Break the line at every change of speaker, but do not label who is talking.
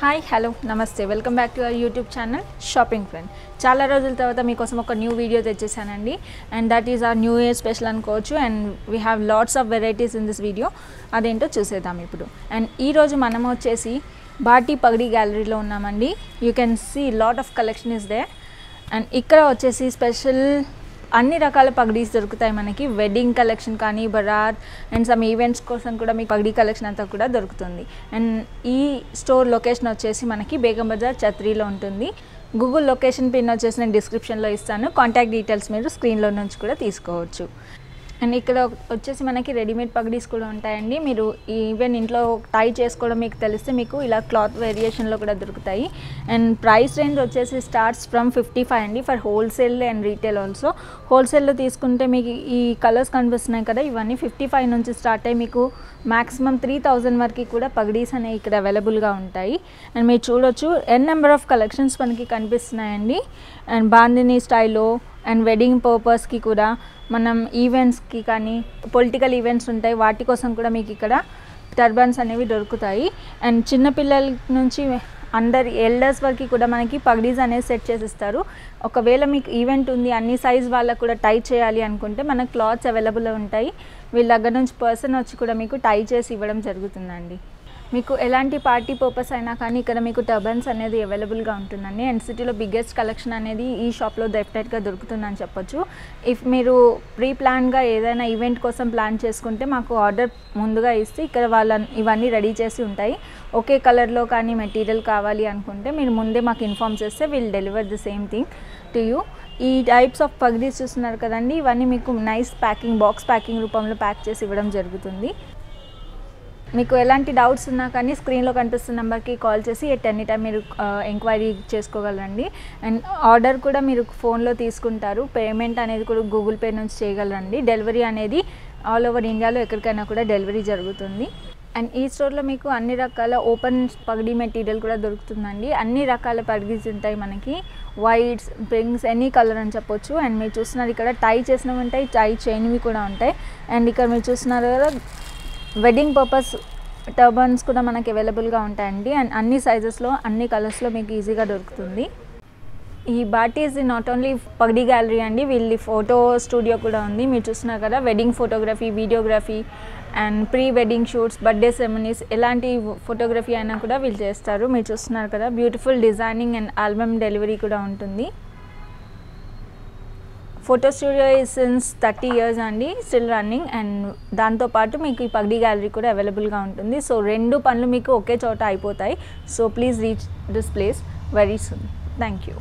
Hi hello నమస్తే welcome back to our YouTube channel shopping friend. చాలా రోజుల తర్వాత మీకోసం ఒక న్యూ వీడియో తెచ్చేసానండి. And that is our new year special అనుకోవచ్చు. And we have lots of varieties in this video. అదేంటో చూసేద్దాం ఇప్పుడు. అండ్ ఈరోజు మనం వచ్చేసి బాటి పగడి గ్యాలరీలో ఉన్నామండి. You can see lot of collection is there. And ఇక్కడ వచ్చేసి స్పెషల్ అన్ని రకాల పగడీస్ దొరుకుతాయి మనకి. వెడ్డింగ్ కలెక్షన్ కానీ, బరాత్ అండ్ సమ్ ఈవెంట్స్ కోసం కూడా మీకు పగడీ కలెక్షన్ అంతా కూడా దొరుకుతుంది. అండ్ ఈ స్టోర్ లొకేషన్ వచ్చేసి మనకి బేగం బజార్ చత్రీలో ఉంటుంది. గూగుల్ లొకేషన్ పిన్ వచ్చేసి నేను డిస్క్రిప్షన్లో ఇస్తాను. కాంటాక్ట్ డీటెయిల్స్ మీరు స్క్రీన్లో నుంచి కూడా తీసుకోవచ్చు. అండ్ ఇక్కడ వచ్చేసి మనకి రెడీమేడ్ పగడీస్ కూడా ఉంటాయండి. మీరు ఈవెన్ ఇంట్లో టై చేసుకోవడం మీకు తెలిస్తే మీకు ఇలా క్లాత్ వేరియేషన్లో కూడా దొరుకుతాయి. అండ్ ప్రైస్ రేంజ్ వచ్చేసి స్టార్ట్స్ ఫ్రమ్ 55 అండి for wholesale and retail also. హోల్సేల్లో తీసుకుంటే మీకు ఈ కలర్స్ కనిపిస్తున్నాయి కదా, ఇవన్నీ 55 నుంచి స్టార్ట్ అయ్యి మీకు మ్యాక్సిమం 3000 వరకు కూడా పగడీస్ అనేవి ఇక్కడ అవైలబుల్గా ఉంటాయి. అండ్ మీరు చూడొచ్చు నెంబర్ ఆఫ్ కలెక్షన్స్ మనకి కనిపిస్తున్నాయండి. అండ్ బాందినీ స్టైల్లో అండ్ వెడ్డింగ్ పర్పస్కి కూడా, మనం ఈవెంట్స్కి కానీ, పొలిటికల్ ఈవెంట్స్ ఉంటాయి వాటి కోసం కూడా మీకు ఇక్కడ టర్బన్స్ అనేవి దొరుకుతాయి. అండ్ చిన్నపిల్లల నుంచి అందరి ఎల్డర్స్ వరకు కూడా మనకి పగడీస్ అనేవి సెట్ చేసిస్తారు. ఒకవేళ మీకు ఈవెంట్ ఉంది, అన్ని సైజ్ వాళ్ళకు కూడా టై చేయాలి అనుకుంటే మనకు క్లాత్స్ అవైలబుల్ ఉంటాయి. వీళ్ళ దగ్గర నుంచి పర్సన్ వచ్చి కూడా మీకు టై చేసి ఇవ్వడం జరుగుతుందండి. మీకు ఎలాంటి పార్టీ పర్పస్ అయినా కానీ ఇక్కడ మీకు టర్బన్స్ అనేది అవైలబుల్గా ఉంటుందండి. అండ్ సిటీలో బిగ్గెస్ట్ కలెక్షన్ అనేది ఈ షాప్లో డెఫినెట్గా దొరుకుతుందని చెప్పొచ్చు. ఇఫ్ మీరు ప్రీ ప్లాన్గా ఏదైనా ఈవెంట్ కోసం ప్లాన్ చేసుకుంటే మాకు ఆర్డర్ ముందుగా ఇస్తే ఇక్కడ ఇవన్నీ రెడీ చేసి ఉంటాయి. ఒకే కలర్లో కానీ మెటీరియల్ కావాలి అనుకుంటే మీరు ముందే మాకు ఇన్ఫార్మ్ చేస్తే will deliver the same thing to you. ఈ టైప్స్ ఆఫ్ పగడీస్ చూస్తున్నారు కదండి, ఇవన్నీ మీకు నైస్ ప్యాకింగ్, బాక్స్ ప్యాకింగ్ రూపంలో ప్యాక్ చేసి ఇవ్వడం జరుగుతుంది. మీకు ఎలాంటి డౌట్స్ ఉన్నా కానీ స్క్రీన్లో కనిపిస్తున్న నెంబర్కి కాల్ చేసి ఎట్ ఎనీ టైం మీరు ఎంక్వైరీ చేసుకోగలరండి. అండ్ ఆర్డర్ కూడా మీరు ఫోన్లో తీసుకుంటారు. పేమెంట్ అనేది కూడా గూగుల్ పే నుంచి చేయగలరండి. డెలివరీ అనేది ఆల్ ఓవర్ ఇండియాలో ఎక్కడికైనా కూడా డెలివరీ జరుగుతుంది. అండ్ ఈ స్టోర్లో మీకు అన్ని రకాల ఓపెన్ పగడీ మెటీరియల్ కూడా దొరుకుతుందండి. అన్ని రకాల పగడీస్ ఉంటాయి మనకి, వైట్స్, పింక్స్, ఎనీ కలర్ అని చెప్పొచ్చు. అండ్ మీరు చూస్తున్నారు ఇక్కడ టై చేసినవి ఉంటాయి, టై చేయనివి కూడా ఉంటాయి. అండ్ ఇక్కడ మీరు చూస్తున్నారు కదా వెడ్డింగ్ పర్పస్ టర్బన్స్ కూడా మనకి అవైలబుల్గా ఉంటాయండి. అండ్ అన్ని సైజెస్లో, అన్ని కలర్స్లో మీకు ఈజీగా దొరుకుతుంది. ఈ బాటి ఈజ్ నాట్ ఓన్లీ పగడీ గ్యాలరీ అండి, వీళ్ళ ఫోటో స్టూడియో కూడా ఉంది. మీరు చూస్తున్నారు కదా, wedding photography, videography and pre wedding shoots, birthday ceremonies, ఎలాంటి ఫోటోగ్రఫీ అయినా కూడా వీళ్ళు చేస్తారు. మీరు చూస్తున్నారు కదా, beautiful designing and album delivery కూడా ఉంటుంది. Photo studio is since 30 years అండి, స్టిల్ రన్నింగ్. అండ్ దాంతోపాటు మీకు ఈ పగడీ గ్యాలరీ కూడా అవైలబుల్గా ఉంటుంది. సో 2 పనులు మీకు ఒకే చోట అయిపోతాయి. So please reach this place very soon. Thank you.